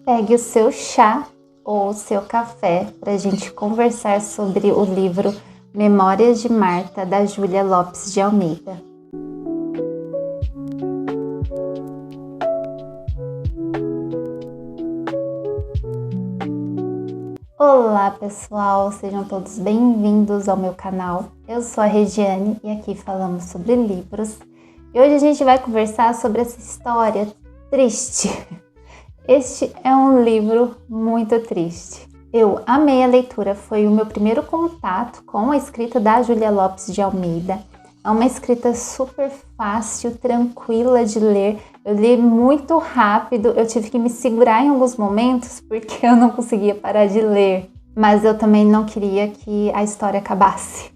Pegue o seu chá ou o seu café para a gente conversar sobre o livro Memórias de Marta, da Júlia Lopes de Almeida. Olá pessoal, sejam todos bem-vindos ao meu canal. Eu sou a Regiane e aqui falamos sobre livros. E hoje a gente vai conversar sobre essa história triste. Este é um livro muito triste. Eu amei a leitura, foi o meu primeiro contato com a escrita da Júlia Lopes de Almeida. É uma escrita super fácil, tranquila de ler. Eu li muito rápido, eu tive que me segurar em alguns momentos porque eu não conseguia parar de ler. Mas eu também não queria que a história acabasse.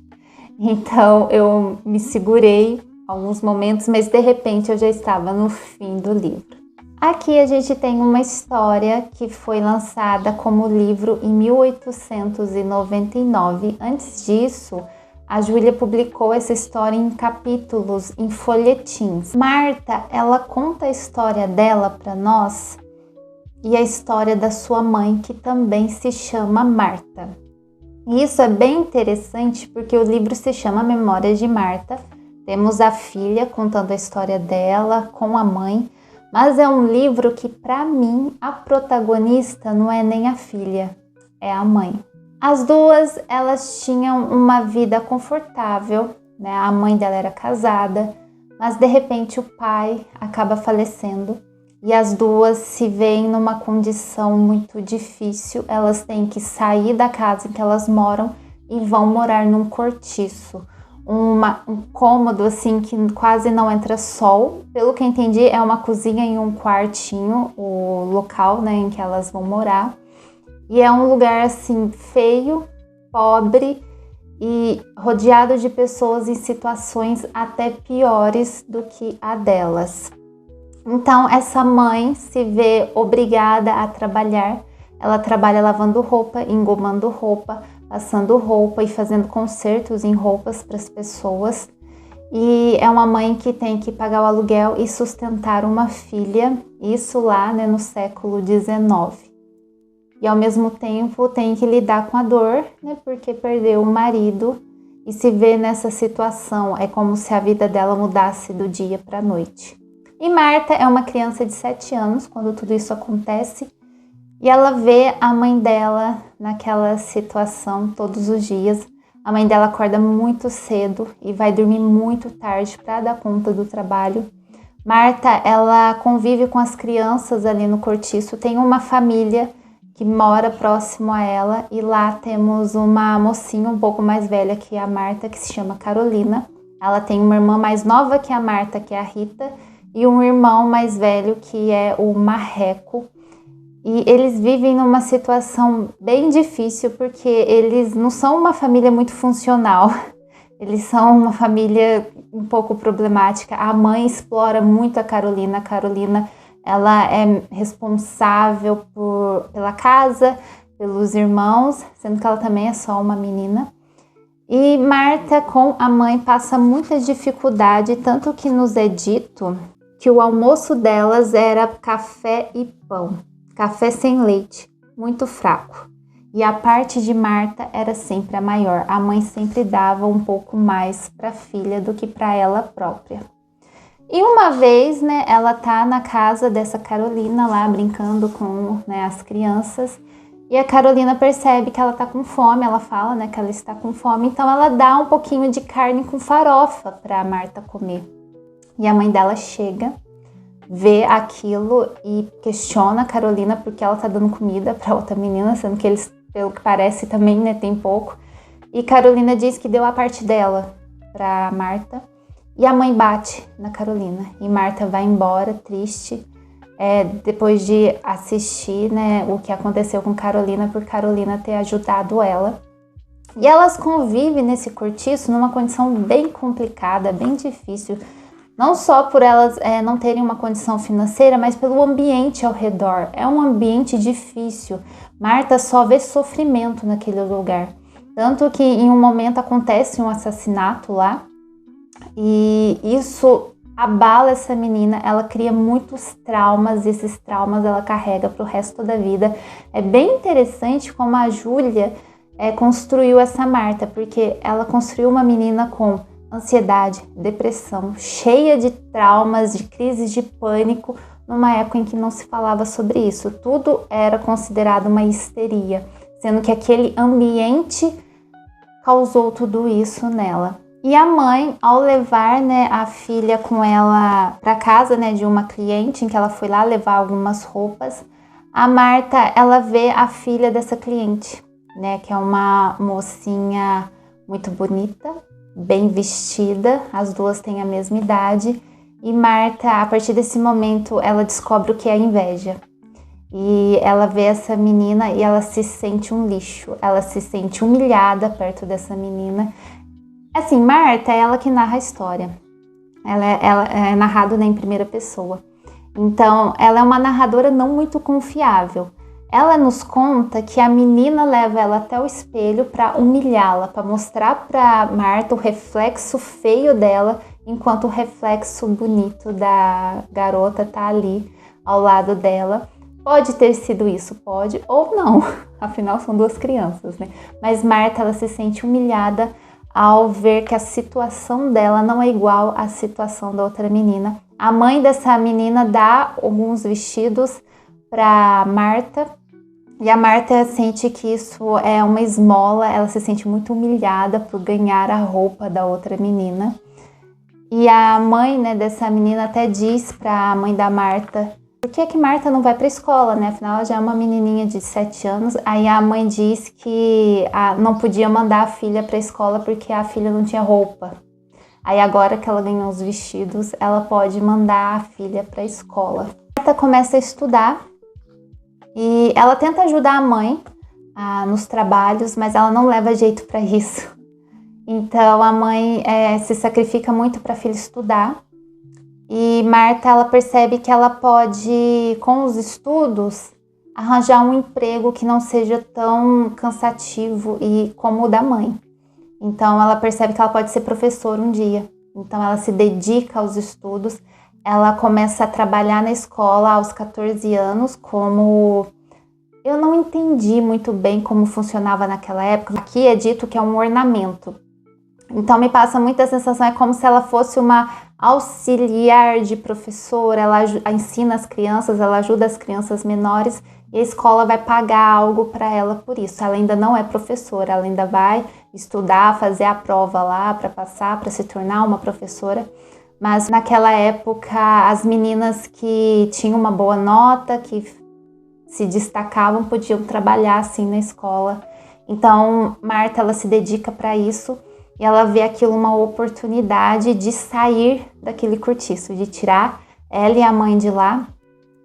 Então eu me segurei alguns momentos, mas de repente eu já estava no fim do livro. Aqui a gente tem uma história que foi lançada como livro em 1899. Antes disso, a Júlia publicou essa história em capítulos, em folhetins. Marta, ela conta a história dela para nós e a história da sua mãe, que também se chama Marta. E isso é bem interessante porque o livro se chama Memórias de Marta. Temos a filha contando a história dela com a mãe, mas é um livro que, para mim, a protagonista não é nem a filha, é a mãe. As duas, elas tinham uma vida confortável, né? A mãe dela era casada, mas de repente o pai acaba falecendo e as duas se veem numa condição muito difícil. Elas têm que sair da casa em que elas moram e vão morar num cortiço. Um cômodo assim que quase não entra sol. Pelo que eu entendi, é uma cozinha e um quartinho, o local, né, em que elas vão morar. E é um lugar assim feio, pobre e rodeado de pessoas em situações até piores do que a delas. Então essa mãe se vê obrigada a trabalhar. Ela trabalha lavando roupa, engomando roupa, passando roupa e fazendo consertos em roupas para as pessoas. E é uma mãe que tem que pagar o aluguel e sustentar uma filha, isso lá, né, no século XIX. E ao mesmo tempo tem que lidar com a dor, né, porque perdeu o marido e se vê nessa situação. É como se a vida dela mudasse do dia para a noite. E Marta é uma criança de 7 anos quando tudo isso acontece. E ela vê a mãe dela naquela situação todos os dias. A mãe dela acorda muito cedo e vai dormir muito tarde para dar conta do trabalho. Marta, ela convive com as crianças ali no cortiço. Tem uma família que mora próximo a ela e lá temos uma mocinha um pouco mais velha que a Marta, que se chama Carolina. Ela tem uma irmã mais nova que a Marta, que é a Rita, e um irmão mais velho que é o Marreco. E eles vivem numa situação bem difícil porque eles não são uma família muito funcional. Eles são uma família um pouco problemática. A mãe explora muito a Carolina. A Carolina, ela é responsável pela casa, pelos irmãos, sendo que ela também é só uma menina. E Marta, com a mãe, passa muita dificuldade, tanto que nos é dito que o almoço delas era café e pão. Café sem leite, muito fraco. E a parte de Marta era sempre a maior. A mãe sempre dava um pouco mais para a filha do que para ela própria. E uma vez, né, ela tá na casa dessa Carolina lá brincando com, né, as crianças. E a Carolina percebe que ela tá com fome. Ela fala, né, que ela está com fome. Então ela dá um pouquinho de carne com farofa para Marta comer. E a mãe dela chega, vê aquilo e questiona a Carolina porque ela tá dando comida para outra menina, sendo que eles, pelo que parece, também, né, tem pouco. E Carolina diz que deu a parte dela para Marta e a mãe bate na Carolina. E Marta vai embora, triste, depois de assistir, né, o que aconteceu com Carolina por Carolina ter ajudado ela. E elas convivem nesse cortiço numa condição bem complicada, bem difícil. Não só por elas não terem uma condição financeira, mas pelo ambiente ao redor. É um ambiente difícil. Marta só vê sofrimento naquele lugar. Tanto que em um momento acontece um assassinato lá. E isso abala essa menina, ela cria muitos traumas, e esses traumas ela carrega pro resto da vida. É bem interessante como a Júlia construiu essa Marta, porque ela construiu uma menina com ansiedade, depressão, cheia de traumas, de crises de pânico, numa época em que não se falava sobre isso. Tudo era considerado uma histeria, sendo que aquele ambiente causou tudo isso nela. E a mãe, ao levar, né, a filha com ela para casa, né, de uma cliente, em que ela foi lá levar algumas roupas, a Marta, ela vê a filha dessa cliente, né, que é uma mocinha muito bonita, bem vestida, as duas têm a mesma idade, e Marta, a partir desse momento, ela descobre o que é inveja. E ela vê essa menina e ela se sente um lixo, ela se sente humilhada perto dessa menina. Assim, Marta é ela que narra a história, ela é narrado, né, em primeira pessoa. Então, ela é uma narradora não muito confiável. Ela nos conta que a menina leva ela até o espelho para humilhá-la, para mostrar para Marta o reflexo feio dela, enquanto o reflexo bonito da garota tá ali ao lado dela. Pode ter sido isso, pode, ou não, afinal são duas crianças, né? Mas Marta, ela se sente humilhada ao ver que a situação dela não é igual à situação da outra menina. A mãe dessa menina dá alguns vestidos para Marta, e a Marta sente que isso é uma esmola, ela se sente muito humilhada por ganhar a roupa da outra menina. E a mãe, né, dessa menina até diz para a mãe da Marta: por que Marta não vai para a escola, né? Afinal, ela já é uma menininha de 7 anos. Aí a mãe diz que não podia mandar a filha para a escola porque a filha não tinha roupa. Aí agora que ela ganhou os vestidos, ela pode mandar a filha para a escola. Marta começa a estudar e ela tenta ajudar a mãe nos trabalhos, mas ela não leva jeito para isso. Então a mãe se sacrifica muito para a filha estudar. E Marta, ela percebe que ela pode, com os estudos, arranjar um emprego que não seja tão cansativo e como o da mãe. Então ela percebe que ela pode ser professora um dia. Então ela se dedica aos estudos. Ela começa a trabalhar na escola aos 14 anos como... Eu não entendi muito bem como funcionava naquela época. Aqui é dito que é um ornamento. Então me passa muita sensação, é como se ela fosse uma auxiliar de professora, ela ensina as crianças, ela ajuda as crianças menores e a escola vai pagar algo para ela por isso. Ela ainda não é professora, ela ainda vai estudar, fazer a prova lá para passar, para se tornar uma professora. Mas naquela época as meninas que tinham uma boa nota, que se destacavam, podiam trabalhar assim na escola. Então Marta, ela se dedica para isso. E ela vê aquilo uma oportunidade de sair daquele cortiço, de tirar ela e a mãe de lá.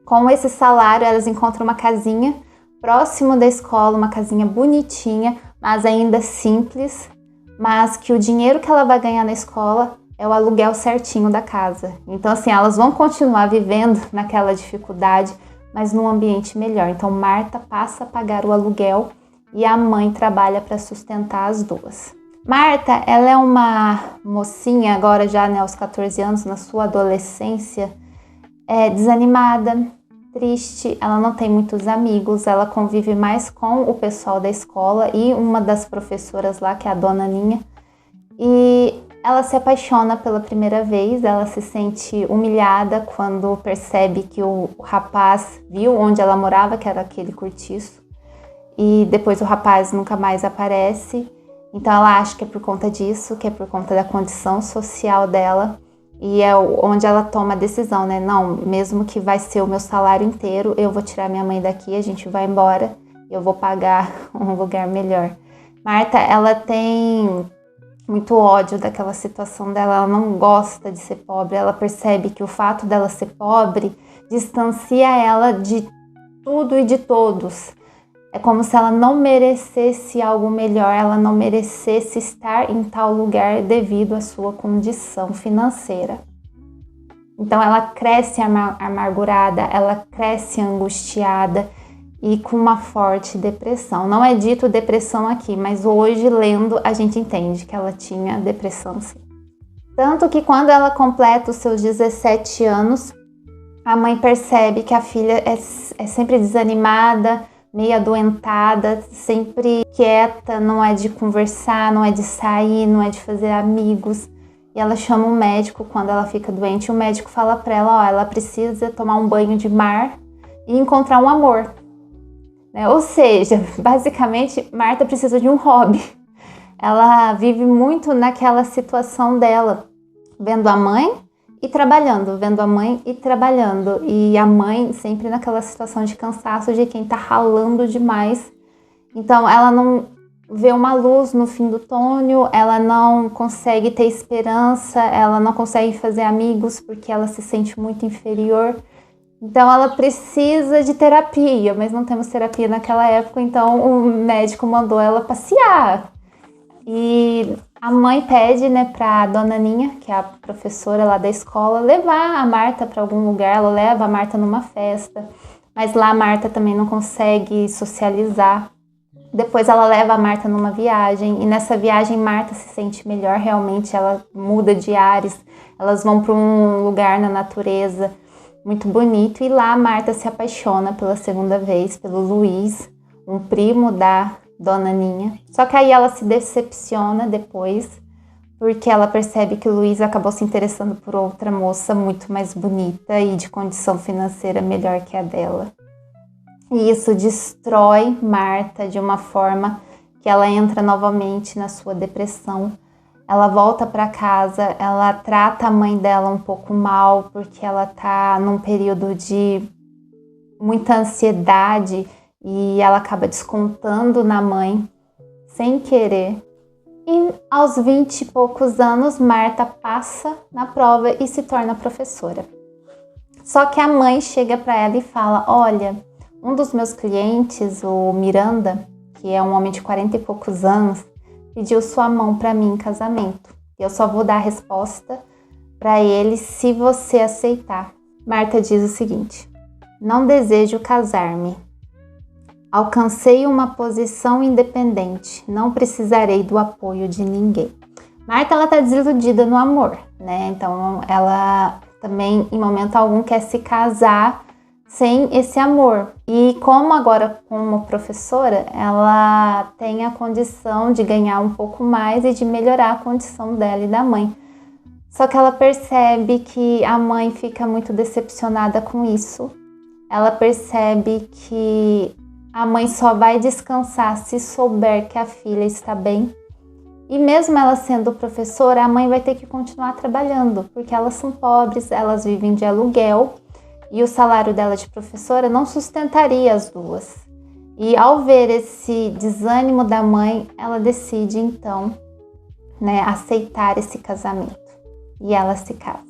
Com esse salário, elas encontram uma casinha próximo da escola, uma casinha bonitinha, mas ainda simples, mas que o dinheiro que ela vai ganhar na escola é o aluguel certinho da casa. Então, assim, elas vão continuar vivendo naquela dificuldade, mas num ambiente melhor. Então, Marta passa a pagar o aluguel e a mãe trabalha para sustentar as duas. Marta, ela é uma mocinha, agora já, né, aos 14 anos, na sua adolescência, desanimada, triste, ela não tem muitos amigos, ela convive mais com o pessoal da escola e uma das professoras lá, que é a dona Ninha, e ela se apaixona pela primeira vez, ela se sente humilhada quando percebe que o rapaz viu onde ela morava, que era aquele cortiço, e depois o rapaz nunca mais aparece. Então ela acha que é por conta disso, que é por conta da condição social dela, e é onde ela toma a decisão, né? Não, mesmo que vai ser o meu salário inteiro, eu vou tirar minha mãe daqui, a gente vai embora, eu vou pagar um lugar melhor. Marta, ela tem muito ódio daquela situação dela, ela não gosta de ser pobre, ela percebe que o fato dela ser pobre distancia ela de tudo e de todos. É como se ela não merecesse algo melhor, ela não merecesse estar em tal lugar devido à sua condição financeira. Então ela cresce amargurada, ela cresce angustiada e com uma forte depressão. Não é dito depressão aqui, mas hoje lendo a gente entende que ela tinha depressão sim. Tanto que quando ela completa os seus 17 anos, a mãe percebe que a filha é sempre desanimada, meio adoentada, sempre quieta, não é de conversar, não é de sair, não é de fazer amigos. E ela chama um médico quando ela fica doente, e o médico fala para ela, ela precisa tomar um banho de mar e encontrar um amor. Ou seja, basicamente, Marta precisa de um hobby. Ela vive muito naquela situação dela, vendo a mãe e trabalhando, vendo a mãe e trabalhando. E a mãe sempre naquela situação de cansaço de quem tá ralando demais. Então ela não vê uma luz no fim do túnel, ela não consegue ter esperança, ela não consegue fazer amigos porque ela se sente muito inferior. Então ela precisa de terapia, mas não temos terapia naquela época, então o médico mandou ela passear. E a mãe pede, para a dona Ninha, que é a professora lá da escola, levar a Marta para algum lugar. Ela leva a Marta numa festa, mas lá a Marta também não consegue socializar. Depois ela leva a Marta numa viagem, e nessa viagem Marta se sente melhor realmente, ela muda de ares, elas vão para um lugar na natureza muito bonito, e lá a Marta se apaixona pela segunda vez pelo Luiz, um primo da Dona Ninha. Só que aí ela se decepciona depois, porque ela percebe que o Luiz acabou se interessando por outra moça muito mais bonita e de condição financeira melhor que a dela. E isso destrói Marta de uma forma que ela entra novamente na sua depressão. Ela volta para casa, ela trata a mãe dela um pouco mal, porque ela tá num período de muita ansiedade e ela acaba descontando na mãe sem querer. E aos 20 e poucos anos, Marta passa na prova e se torna professora. Só que a mãe chega para ela e fala, olha, um dos meus clientes, o Miranda, que é um homem de 40 e poucos anos, pediu sua mão para mim em casamento. Eu só vou dar a resposta para ele se você aceitar. Marta diz o seguinte, não desejo casar-me. Alcancei uma posição independente, não precisarei do apoio de ninguém. Marta, ela tá desiludida no amor, Então ela também, em momento algum, quer se casar sem esse amor. E como agora, como professora, ela tem a condição de ganhar um pouco mais e de melhorar a condição dela e da mãe. Só que ela percebe que a mãe fica muito decepcionada com isso. Ela percebe que a mãe só vai descansar se souber que a filha está bem. E mesmo ela sendo professora, a mãe vai ter que continuar trabalhando, porque elas são pobres, elas vivem de aluguel e o salário dela de professora não sustentaria as duas. E ao ver esse desânimo da mãe, ela decide então, aceitar esse casamento. E ela se casa.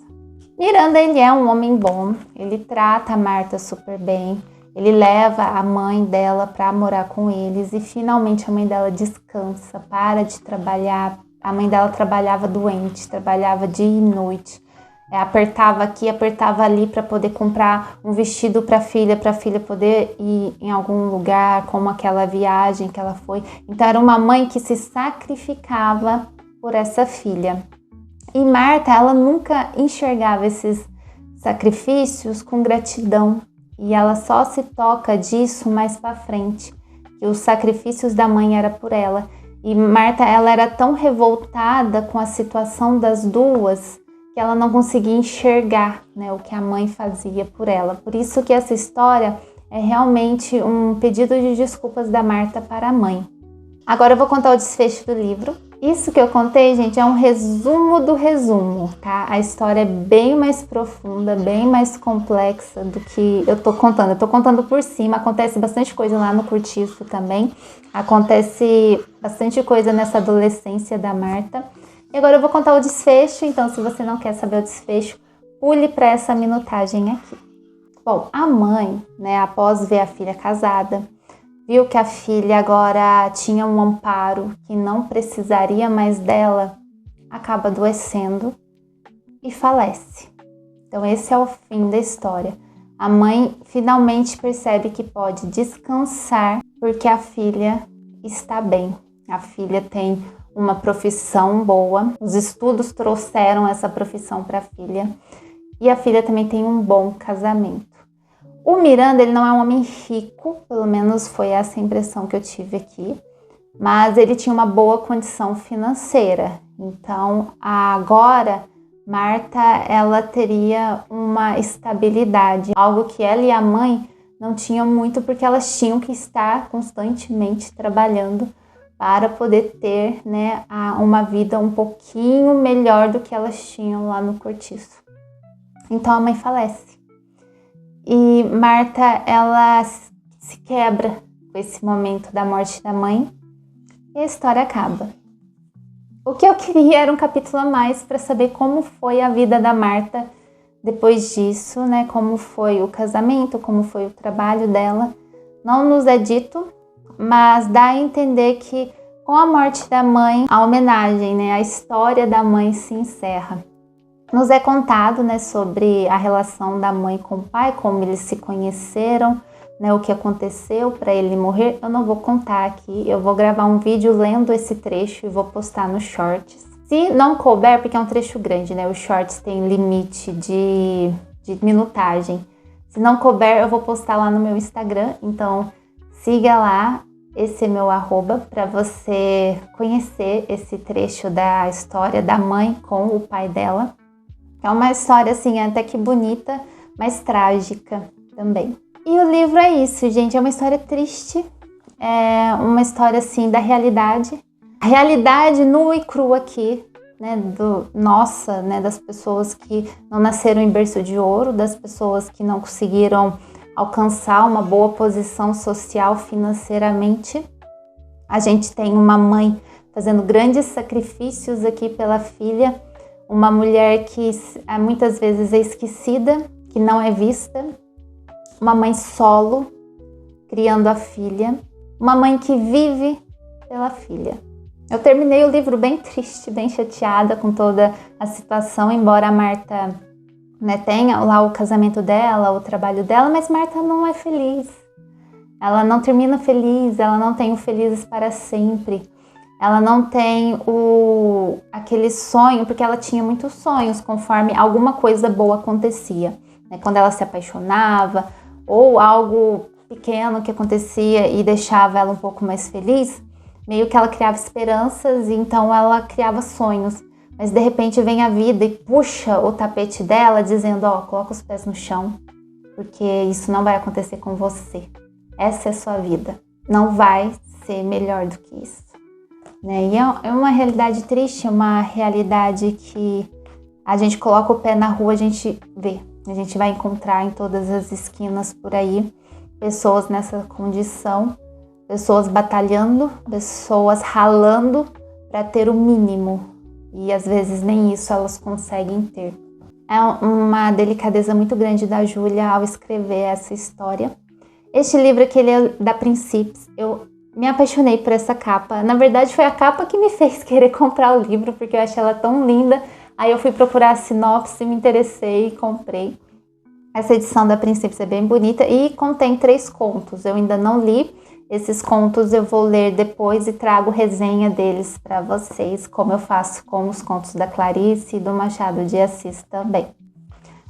Miranda, ele é um homem bom, ele trata a Marta super bem, ele leva a mãe dela para morar com eles e finalmente a mãe dela descansa, para de trabalhar. A mãe dela trabalhava doente, trabalhava dia e noite. Apertava aqui, apertava ali para poder comprar um vestido para a filha poder ir em algum lugar, como aquela viagem que ela foi. Então era uma mãe que se sacrificava por essa filha. E Marta, ela nunca enxergava esses sacrifícios com gratidão. E ela só se toca disso mais para frente, que os sacrifícios da mãe era por ela. E Marta, ela era tão revoltada com a situação das duas que ela não conseguia enxergar, o que a mãe fazia por ela. Por isso que essa história é realmente um pedido de desculpas da Marta para a mãe. Agora eu vou contar o desfecho do livro. Isso que eu contei, gente, é um resumo do resumo, tá? A história é bem mais profunda, bem mais complexa do que eu tô contando. Eu tô contando por cima, acontece bastante coisa lá no Cortiço também. Acontece bastante coisa nessa adolescência da Marta. E agora eu vou contar o desfecho, então se você não quer saber o desfecho, pule para essa minutagem aqui. Bom, a mãe, após ver a filha casada, viu que a filha agora tinha um amparo, que não precisaria mais dela, acaba adoecendo e falece. Então esse é o fim da história. A mãe finalmente percebe que pode descansar porque a filha está bem. A filha tem uma profissão boa, os estudos trouxeram essa profissão para a filha, e a filha também tem um bom casamento. O Miranda, ele não é um homem rico, pelo menos foi essa impressão que eu tive aqui, mas ele tinha uma boa condição financeira. Então, agora, Marta, ela teria uma estabilidade, algo que ela e a mãe não tinham muito, porque elas tinham que estar constantemente trabalhando para poder ter, né, uma vida um pouquinho melhor do que elas tinham lá no cortiço. Então, a mãe falece. E Marta, ela se quebra com esse momento da morte da mãe e a história acaba. O que eu queria era um capítulo a mais para saber como foi a vida da Marta depois disso, né? Como foi o casamento, como foi o trabalho dela. Não nos é dito, mas dá a entender que com a morte da mãe, a homenagem, né? A história da mãe se encerra. Nos é contado, né, sobre a relação da mãe com o pai, como eles se conheceram, né, o que aconteceu para ele morrer. Eu não vou contar aqui, eu vou gravar um vídeo lendo esse trecho e vou postar nos shorts. Se não couber, porque é um trecho grande, né, os shorts têm limite de minutagem. Se não couber, eu vou postar lá no meu Instagram, então siga lá, esse é meu arroba, para você conhecer esse trecho da história da mãe com o pai dela. É uma história, assim, até que bonita, mas trágica também. E o livro é isso, gente. É uma história triste. É uma história, assim, da realidade. A realidade nua e crua aqui, né? Né? Das pessoas que não nasceram em berço de ouro, das pessoas que não conseguiram alcançar uma boa posição social financeiramente. A gente tem uma mãe fazendo grandes sacrifícios aqui pela filha. Uma mulher que muitas vezes é esquecida, que não é vista. Uma mãe solo, criando a filha. Uma mãe que vive pela filha. Eu terminei o livro bem triste, bem chateada com toda a situação, embora a Marta, né, tenha lá o casamento dela, o trabalho dela, mas Marta não é feliz. Ela não termina feliz, ela não tem o felizes para sempre. Ela não tem aquele sonho, porque ela tinha muitos sonhos conforme alguma coisa boa acontecia, né? Quando ela se apaixonava ou algo pequeno que acontecia e deixava ela um pouco mais feliz, meio que ela criava esperanças e então ela criava sonhos. Mas de repente vem a vida e puxa o tapete dela dizendo, coloca os pés no chão, porque isso não vai acontecer com você. Essa é a sua vida. Não vai ser melhor do que isso. Né? E é uma realidade triste, uma realidade que a gente coloca o pé na rua, a gente vê. A gente vai encontrar em todas as esquinas por aí pessoas nessa condição, pessoas batalhando, pessoas ralando para ter o mínimo. E às vezes nem isso elas conseguem ter. É uma delicadeza muito grande da Júlia ao escrever essa história. Este livro aqui, ele é da Princípios. Eu me apaixonei por essa capa. Na verdade, foi a capa que me fez querer comprar o livro, porque eu achei ela tão linda. Aí eu fui procurar a sinopse, me interessei e comprei. Essa edição da Princípios é bem bonita e contém 3 contos. Eu ainda não li. Esses contos eu vou ler depois e trago resenha deles para vocês, como eu faço com os contos da Clarice e do Machado de Assis também.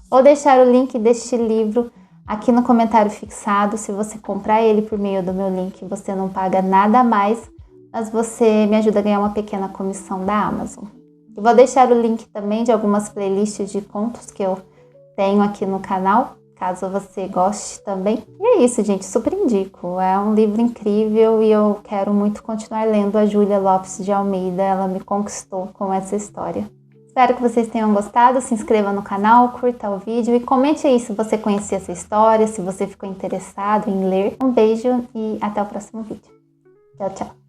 Vou deixar o link deste livro aqui no comentário fixado. Se você comprar ele por meio do meu link, você não paga nada a mais, mas você me ajuda a ganhar uma pequena comissão da Amazon. Eu vou deixar o link também de algumas playlists de contos que eu tenho aqui no canal, caso você goste também. E é isso, gente, super indico. É um livro incrível e eu quero muito continuar lendo a Júlia Lopes de Almeida. Ela me conquistou com essa história. Espero que vocês tenham gostado, se inscreva no canal, curta o vídeo e comente aí se você conhecia essa história, se você ficou interessado em ler. Um beijo e até o próximo vídeo. Tchau, tchau!